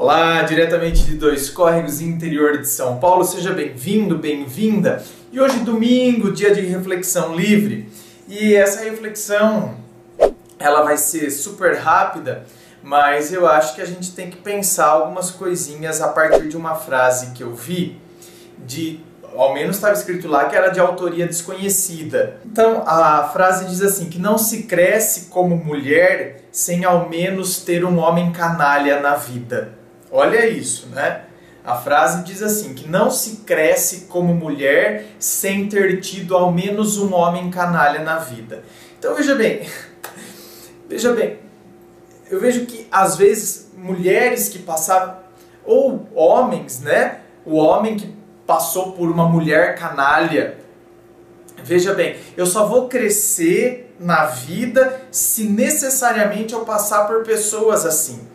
Olá, diretamente de Dois Córregos, interior de São Paulo, seja bem-vindo, bem-vinda. E hoje, domingo, dia de reflexão livre. E essa reflexão, ela vai ser super rápida, mas eu acho que a gente tem que pensar algumas coisinhas a partir de uma frase que eu vi, ao menos estava escrito lá que era de autoria desconhecida. Então a frase diz assim, que não se cresce como mulher sem ao menos ter um homem canalha na vida. Olha isso, né? A frase diz assim, que não se cresce como mulher sem ter tido ao menos um homem canalha na vida. Então veja bem, eu vejo que às vezes mulheres que passaram, ou homens, né? O homem que passou por uma mulher canalha. Veja bem, eu só vou crescer na vida se necessariamente eu passar por pessoas assim.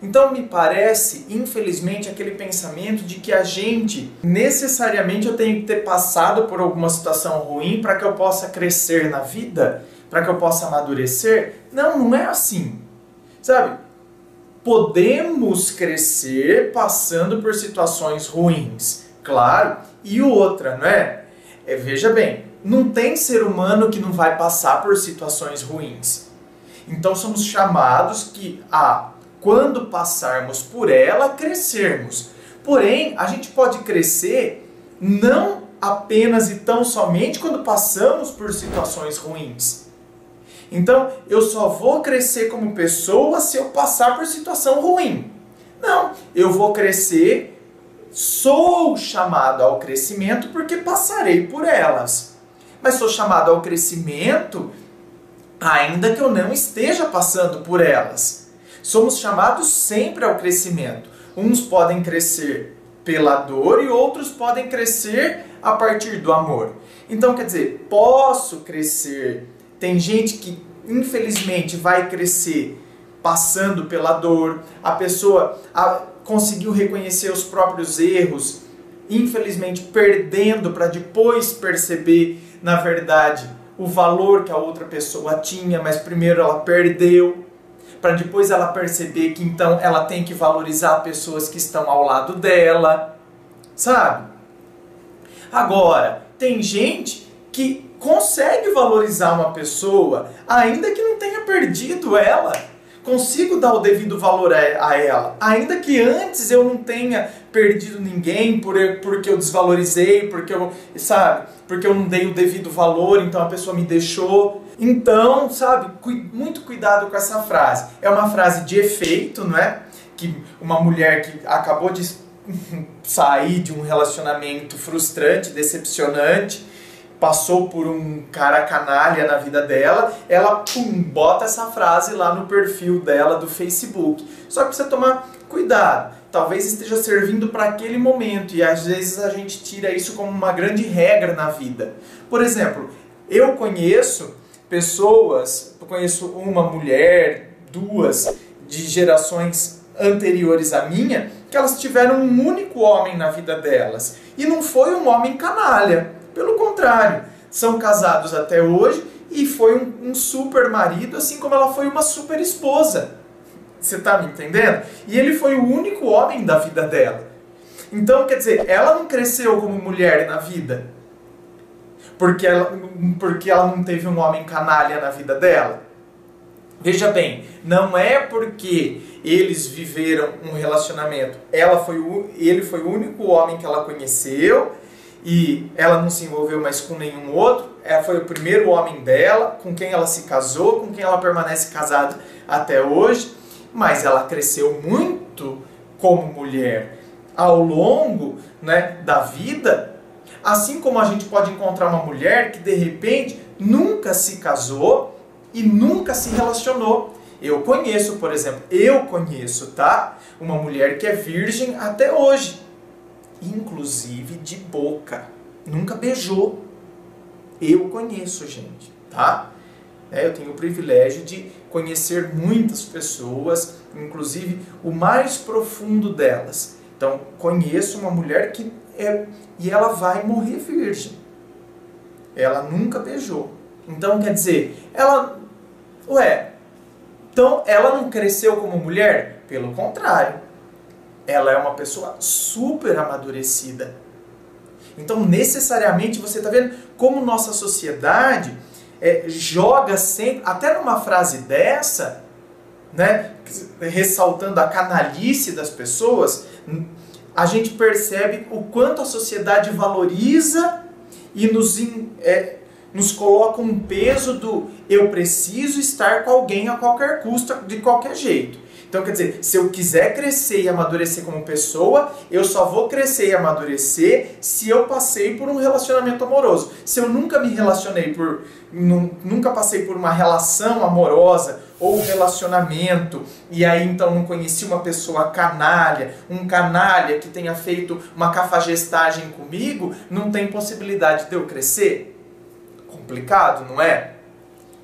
Então me parece, infelizmente, aquele pensamento de que a gente, necessariamente eu tenho que ter passado por alguma situação ruim para que eu possa crescer na vida, para que eu possa amadurecer. Não, não é assim. Sabe? Podemos crescer passando por situações ruins. Claro, e outra, não é? Veja bem, não tem ser humano que não vai passar por situações ruins. Então somos chamados quando passarmos por ela, crescermos. Porém, a gente pode crescer não apenas e tão somente quando passamos por situações ruins. Então, eu só vou crescer como pessoa se eu passar por situação ruim. Não, eu vou crescer. Sou chamado ao crescimento porque passarei por elas. Mas sou chamado ao crescimento ainda que eu não esteja passando por elas. Somos chamados sempre ao crescimento. Uns podem crescer pela dor e outros podem crescer a partir do amor. Então, quer dizer, posso crescer. Tem gente que, infelizmente, vai crescer passando pela dor. A pessoa conseguiu reconhecer os próprios erros, infelizmente perdendo para depois perceber, na verdade, o valor que a outra pessoa tinha, mas primeiro ela perdeu, para depois ela perceber que então ela tem que valorizar pessoas que estão ao lado dela, sabe? Agora, tem gente que consegue valorizar uma pessoa, ainda que não tenha perdido ela. Consigo dar o devido valor a ela, ainda que antes eu não tenha perdido ninguém porque eu desvalorizei, porque eu não dei o devido valor, então a pessoa me deixou. Então, sabe, muito cuidado com essa frase. É uma frase de efeito, não é? Que uma mulher que acabou de sair de um relacionamento frustrante, decepcionante, passou por um cara canalha na vida dela, ela bota essa frase lá no perfil dela do Facebook. Só que precisa tomar cuidado. Talvez esteja servindo para aquele momento e às vezes a gente tira isso como uma grande regra na vida. Por exemplo, eu conheço uma mulher, duas, de gerações anteriores à minha, que elas tiveram um único homem na vida delas. E não foi um homem canalha. Pelo contrário, são casados até hoje e foi um super marido, assim como ela foi uma super esposa. Você está me entendendo? E ele foi o único homem da vida dela. Então, quer dizer, ela não cresceu como mulher na vida porque ela não teve um homem canalha na vida dela. Veja bem, não é porque eles viveram um relacionamento, ele foi o único homem que ela conheceu, e ela não se envolveu mais com nenhum outro, foi o primeiro homem dela, com quem ela se casou, com quem ela permanece casada até hoje, mas ela cresceu muito como mulher ao longo, né, da vida, assim como a gente pode encontrar uma mulher que de repente nunca se casou e nunca se relacionou. Eu conheço, por exemplo, tá? Uma mulher que é virgem até hoje. Inclusive de boca. Nunca beijou. Eu conheço, gente, tá? Eu tenho o privilégio de conhecer muitas pessoas, inclusive o mais profundo delas. Então, conheço uma mulher e ela vai morrer virgem. Ela nunca beijou. Então, quer dizer, então ela não cresceu como mulher? Pelo contrário. ela é uma pessoa super amadurecida. Então, necessariamente, você está vendo como nossa sociedade joga sempre, até numa frase dessa, né, ressaltando a canalice das pessoas, a gente percebe o quanto a sociedade valoriza e nos coloca um peso do eu preciso estar com alguém a qualquer custo, de qualquer jeito. Então, quer dizer, se eu quiser crescer e amadurecer como pessoa, eu só vou crescer e amadurecer se eu passei por um relacionamento amoroso. Se eu nunca me relacionei nunca passei por uma relação amorosa ou relacionamento, e aí então não conheci uma pessoa canalha, um canalha que tenha feito uma cafagestagem comigo, não tem possibilidade de eu crescer? Complicado, não é?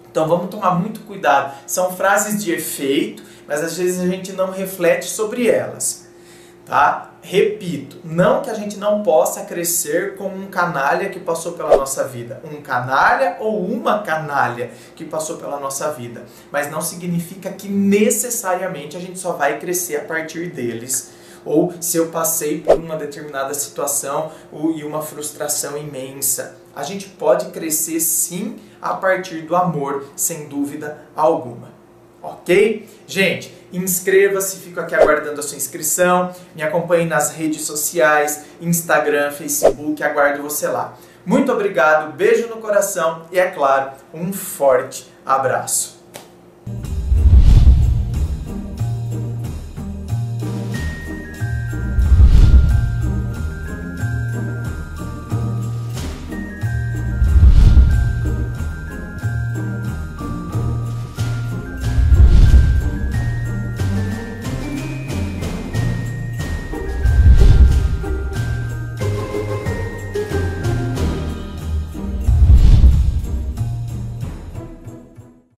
Então vamos tomar muito cuidado. São frases de efeito, mas às vezes a gente não reflete sobre elas, tá? Repito, não que a gente não possa crescer com um canalha que passou pela nossa vida, um canalha ou uma canalha que passou pela nossa vida, mas não significa que necessariamente a gente só vai crescer a partir deles, ou se eu passei por uma determinada situação e uma frustração imensa. A gente pode crescer sim a partir do amor, sem dúvida alguma. Ok? Gente, inscreva-se, fico aqui aguardando a sua inscrição, me acompanhe nas redes sociais, Instagram, Facebook, aguardo você lá. Muito obrigado, beijo no coração e, é claro, um forte abraço.